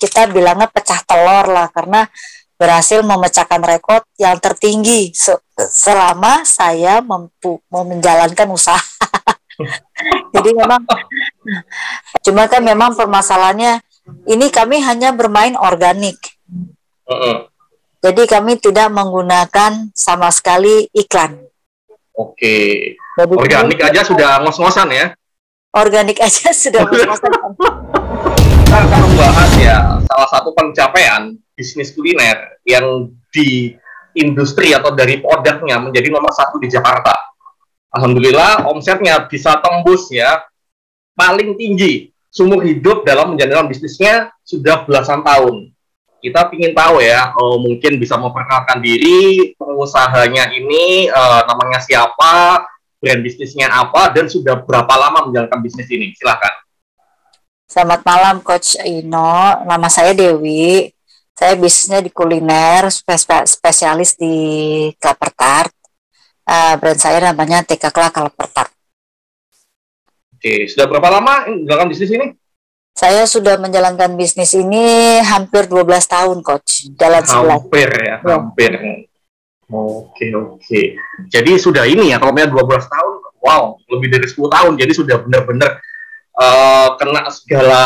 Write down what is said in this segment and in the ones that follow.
kita bilangnya pecah telur lah, karena berhasil memecahkan rekor yang tertinggi selama saya mampu mau menjalankan usaha. Jadi memang, cuma kan memang permasalahannya ini kami hanya bermain organik. Jadi kami tidak menggunakan sama sekali iklan. Oke. Jadi organik aja sudah ngos-ngosan ya? Organik aja sudah ngos-ngosan. Kita akan membahas ya salah satu pencapaian bisnis kuliner yang di industri atau dari produknya menjadi nomor 1 di Jakarta. Alhamdulillah omsetnya bisa tembus ya paling tinggi seumur hidup dalam menjalankan bisnisnya sudah belasan tahun. Kita ingin tahu ya, mungkin bisa memperkenalkan diri pengusahanya ini, namanya siapa, brand bisnisnya apa, dan sudah berapa lama menjalankan bisnis ini. Silakan. Selamat malam Coach Ino, nama saya Dewi. Saya bisnisnya di kuliner, spesialis di Klaper Tart. Brand saya namanya Tekakla Klaper Tart. Oke, sudah berapa lama menjalankan bisnis ini? Saya sudah menjalankan bisnis ini hampir 12 tahun, Coach. Hampir ya, hampir. Oke. Jadi sudah ini ya, kalau 12 tahun, wow, lebih dari 10 tahun. Jadi sudah benar-benar kena segala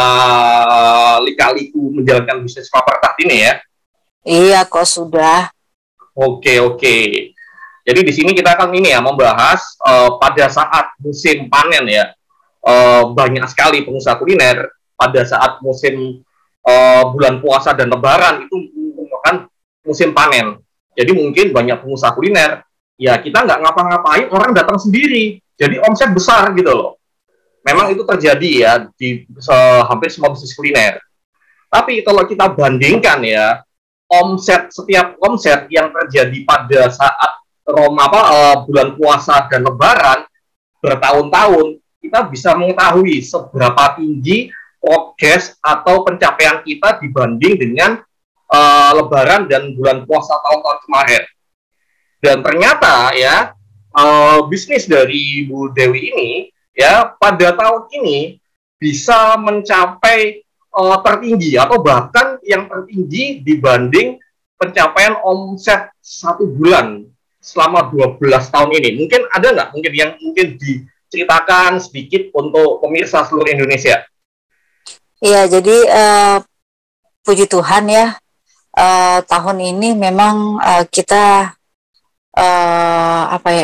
lika-liku menjalankan bisnis Klaper Tart ini ya? Iya, kok sudah. Oke. Jadi di sini kita akan ini ya membahas pada saat musim panen ya, banyak sekali pengusaha kuliner pada saat musim bulan puasa dan lebaran itu merupakan musim panen. Jadi mungkin banyak pengusaha kuliner ya kita nggak ngapa-ngapain, orang datang sendiri, jadi omset besar gitu loh. Memang itu terjadi ya di hampir semua bisnis kuliner. Tapi kalau kita bandingkan ya, setiap omset yang terjadi pada saat bulan puasa dan lebaran bertahun-tahun, kita bisa mengetahui seberapa tinggi progres atau pencapaian kita dibanding dengan lebaran dan bulan puasa tahun-tahun kemarin. Dan ternyata ya bisnis dari Bu Dewi ini ya pada tahun ini bisa mencapai tertinggi atau bahkan yang tertinggi dibanding pencapaian omset 1 bulan selama 12 tahun ini. Mungkin ada nggak mungkin yang mungkin diceritakan sedikit untuk pemirsa seluruh Indonesia? Iya, jadi puji Tuhan ya, tahun ini memang kita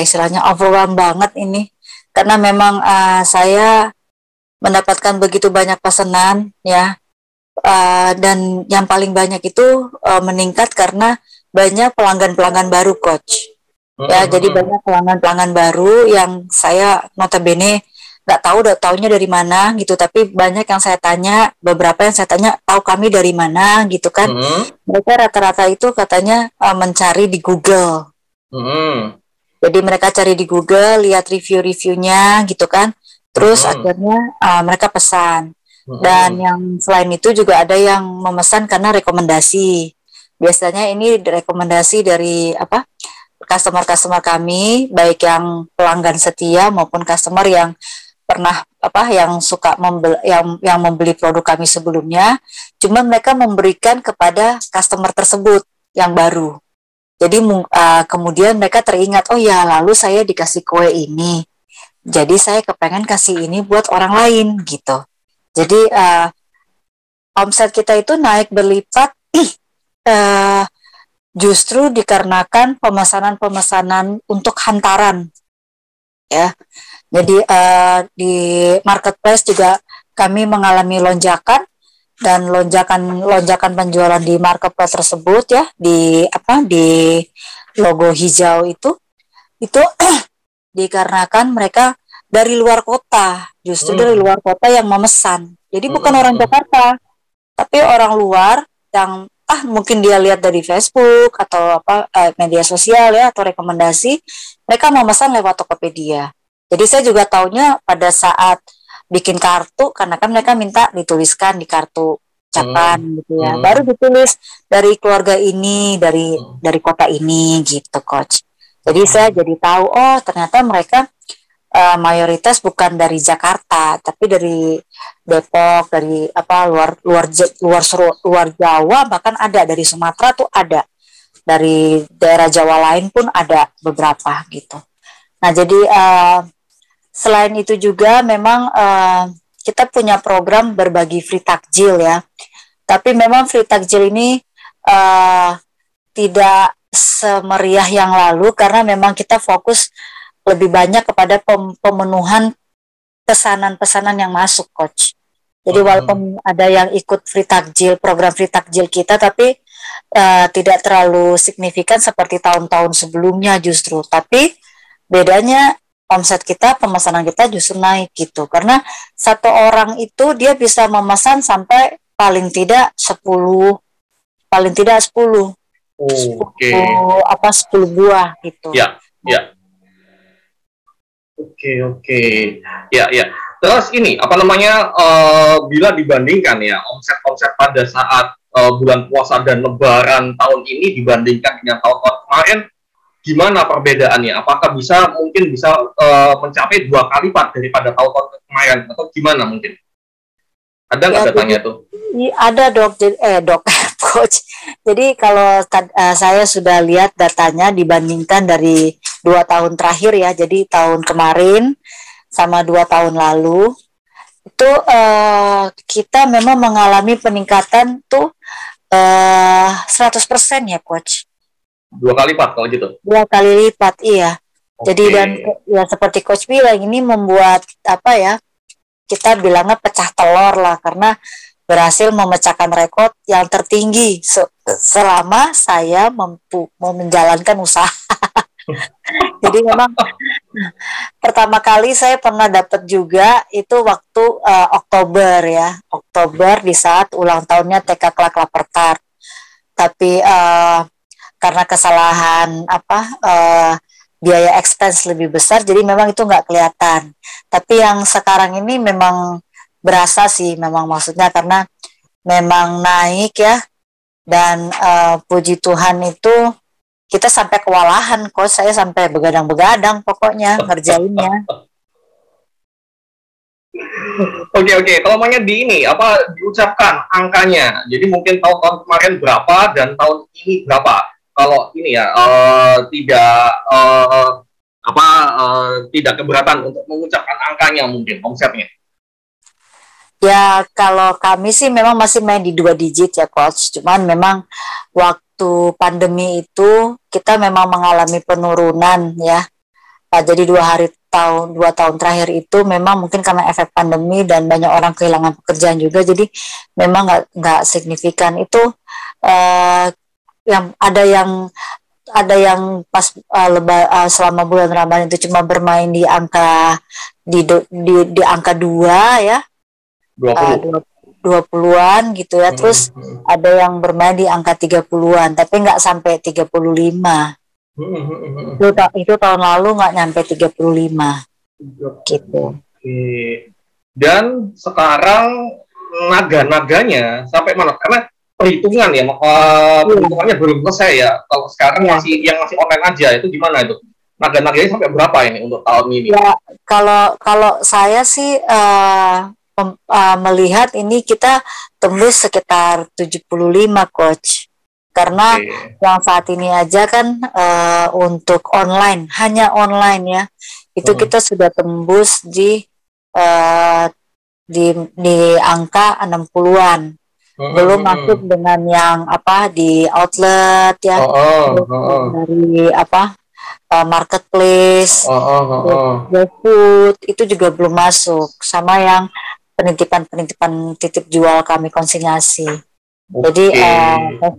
istilahnya overwhelmed banget ini, karena memang saya mendapatkan begitu banyak pesanan ya, dan yang paling banyak itu meningkat karena banyak pelanggan-pelanggan baru, Coach. Ya, jadi banyak pelanggan-pelanggan baru yang saya notabene nggak taunya dari mana gitu, tapi banyak yang saya tanya, beberapa yang saya tanya tahu kami dari mana gitu kan. Mereka rata-rata itu katanya mencari di Google. Jadi mereka cari di Google, lihat review-reviewnya gitu kan, terus akhirnya mereka pesan. Dan yang selain itu juga ada yang memesan karena rekomendasi. Biasanya ini rekomendasi dari customer kami, baik yang pelanggan setia maupun customer yang pernah yang suka yang membeli produk kami sebelumnya, cuma mereka memberikan kepada customer tersebut yang baru. Jadi kemudian mereka teringat, oh ya lalu saya dikasih kue ini, jadi saya kepengen kasih ini buat orang lain gitu. Jadi omset kita itu naik berlipat justru dikarenakan pemesanan untuk hantaran ya. Jadi di marketplace juga kami mengalami lonjakan, dan lonjakan penjualan di marketplace tersebut ya, di logo hijau itu dikarenakan mereka dari luar kota, justru dari luar kota yang memesan. Jadi bukan orang Jakarta, tapi orang luar yang mungkin dia lihat dari Facebook atau media sosial ya, atau rekomendasi, mereka memesan lewat Tokopedia. Jadi saya juga taunya pada saat bikin kartu, karena kan mereka minta dituliskan di kartu ucapan gitu ya, baru ditulis dari keluarga ini, dari kota ini gitu, Coach. Jadi saya jadi tahu, oh ternyata mereka mayoritas bukan dari Jakarta, tapi dari Depok, dari luar Jawa, bahkan ada dari Sumatera tuh ada, dari daerah Jawa lain pun ada beberapa gitu. Nah jadi selain itu juga memang kita punya program berbagi free takjil ya. Tapi memang free takjil ini tidak semeriah yang lalu karena memang kita fokus lebih banyak kepada pemenuhan pesanan-pesanan yang masuk, Coach. Jadi walaupun ada yang ikut free takjil, program free takjil kita, tapi tidak terlalu signifikan seperti tahun-tahun sebelumnya justru. Tapi bedanya omset kita, pemesanan kita justru naik gitu. Karena satu orang itu dia bisa memesan sampai paling tidak 10, paling tidak 10. Oke. 10 buah gitu. Ya, ya. Oke. Ya. Terus ini apa namanya bila dibandingkan ya omset pada saat bulan puasa dan Lebaran tahun ini dibandingkan dengan tahun-tahun kemarin, gimana perbedaannya? Apakah mungkin bisa mencapai 2 kali lipat daripada tahun-tahun kemarin atau gimana mungkin? Ada nggak datanya tuh? Ada dok, Coach. Jadi kalau saya sudah lihat datanya dibandingkan dari 2 tahun terakhir ya, jadi tahun kemarin sama 2 tahun lalu, itu kita memang mengalami peningkatan tuh 100% ya, Coach. 2 kali lipat kalau gitu? 2 kali lipat, iya. Okay. Jadi dan ya seperti Coach bilang, ini membuat apa ya, kita bilangnya pecah telur lah, karena berhasil memecahkan rekor yang tertinggi selama saya mau menjalankan usaha. Jadi memang pertama kali saya pernah dapat juga itu waktu Oktober di saat ulang tahunnya TK Klak Lapertar. Tapi karena kesalahan biaya expense lebih besar, jadi memang itu nggak kelihatan. Tapi yang sekarang ini memang berasa sih, memang maksudnya karena memang naik ya, dan puji Tuhan itu kita sampai kewalahan, Coach. Saya sampai begadang-begadang pokoknya ngerjainnya. Oke. Kalau maunya diucapkan angkanya. Jadi mungkin tahun-tahun kemarin berapa dan tahun ini berapa? Kalau ini ya tidak keberatan untuk mengucapkan angkanya mungkin omsetnya. Ya kalau kami sih memang masih main di 2 digit ya, Coach. Cuman memang waktu pandemi itu kita memang mengalami penurunan ya. Jadi 2 tahun terakhir itu memang mungkin karena efek pandemi dan banyak orang kehilangan pekerjaan juga, jadi memang nggak signifikan itu. Yang ada yang pas selama bulan Ramadan itu cuma bermain di angka di angka 2 ya, 20-an gitu ya. Terus ada yang bermain di angka 30-an, tapi nggak sampai 35. Itu tahun lalu nggak nyampe 35 gitu. Dan sekarang naga-naganya sampai mana? Karena perhitungan ya, perhitungannya belum selesai ya. Kalau sekarang masih online aja, itu gimana itu? Naga-naganya sampai berapa ini untuk tahun ini? Ya, kalau saya sih melihat ini kita tembus sekitar 75, Coach. Karena yang saat ini aja kan untuk online, hanya online ya, itu kita sudah tembus di angka 60-an. Belum masuk dengan yang di outlet ya, dari marketplace, GoFood itu juga belum masuk, sama yang penitipan titip jual kami konsinyasi. Jadi saya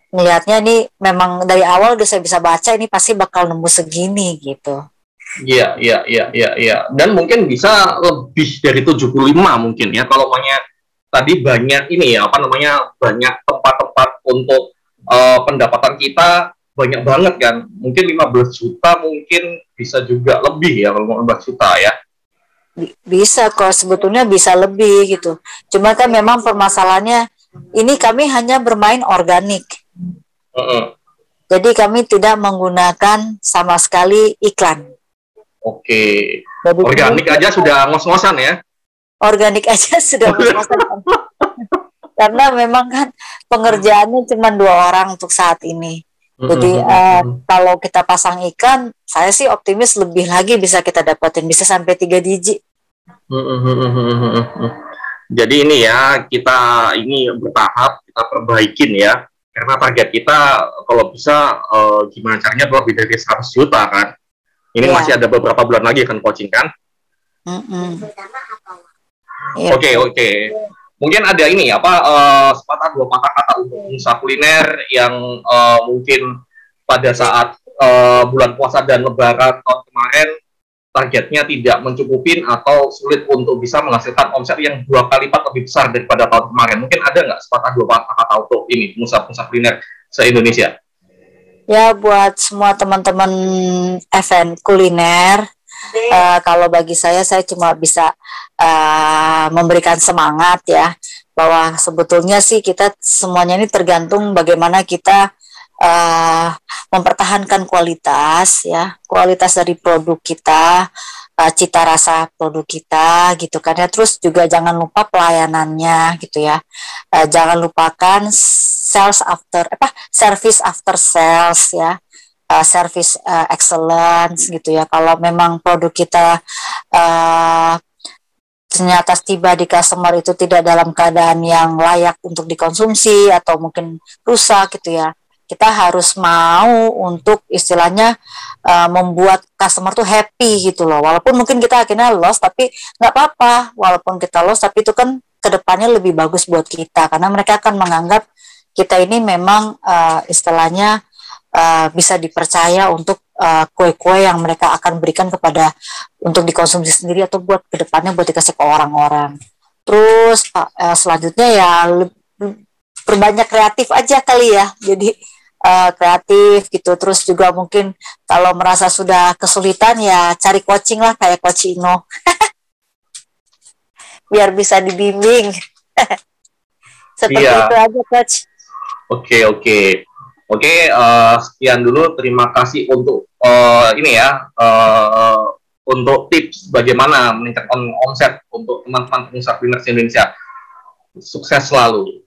melihatnya ini memang dari awal udah saya bisa baca ini pasti bakal nembus segini gitu. Iya. Dan mungkin bisa lebih dari 75 mungkin ya, kalau tadi banyak ini ya, banyak tempat-tempat untuk pendapatan kita banyak banget kan. Mungkin 15 juta mungkin bisa juga lebih ya kalau 15 juta ya. Bisa kok, sebetulnya bisa lebih gitu. Cuma kan memang permasalahannya ini kami hanya bermain organik. Jadi kami tidak menggunakan sama sekali iklan. Oke. Jadi Organik aja sudah ngos-ngosan ya? Organik aja sudah ngos-ngosan. Karena memang kan pengerjaannya cuma 2 orang untuk saat ini. Jadi kalau kita pasang ikan, saya sih optimis lebih lagi bisa kita dapatin, bisa sampai 3 biji. Jadi ini ya, kita ini bertahap, kita perbaikin ya. Karena target kita kalau bisa gimana caranya lebih dari 100 juta kan. Ini masih ada beberapa bulan lagi kan coaching kan. Oke. Mungkin ada ini sepatah dua patah kata untuk pengusaha kuliner yang mungkin pada saat bulan puasa dan lebaran tahun kemarin targetnya tidak mencukupin atau sulit untuk bisa menghasilkan omset yang 2 kali lipat lebih besar daripada tahun kemarin. Mungkin ada nggak sepatah dua patah kata untuk ini pengusaha-pengusaha kuliner se-Indonesia? Ya, buat semua teman-teman event kuliner, kalau bagi saya cuma bisa memberikan semangat ya, bahwa sebetulnya sih kita semuanya ini tergantung bagaimana kita mempertahankan kualitas dari produk kita, cita rasa produk kita gitu kan ya. Terus juga jangan lupa pelayanannya gitu ya, jangan lupakan service after sales ya, service excellence gitu ya. Kalau memang produk kita ternyata tiba di customer itu tidak dalam keadaan yang layak untuk dikonsumsi atau mungkin rusak gitu ya, kita harus mau untuk istilahnya membuat customer tuh happy gitu loh. Walaupun mungkin kita akhirnya loss, tapi nggak apa-apa. Walaupun kita loss, tapi itu kan kedepannya lebih bagus buat kita, karena mereka akan menganggap kita ini memang istilahnya bisa dipercaya untuk kue-kue yang mereka akan berikan kepada untuk dikonsumsi sendiri atau buat kedepannya buat dikasih ke orang-orang. Terus selanjutnya ya perbanyak kreatif aja kali ya. Jadi kreatif gitu. Terus juga mungkin kalau merasa sudah kesulitan ya cari coaching lah kayak Coach Ino. Biar bisa dibimbing. Seperti itu aja, Coach. Oke, sekian dulu. Terima kasih untuk untuk tips bagaimana meningkatkan omset untuk teman-teman pengusaha kuliner Indonesia. Sukses selalu.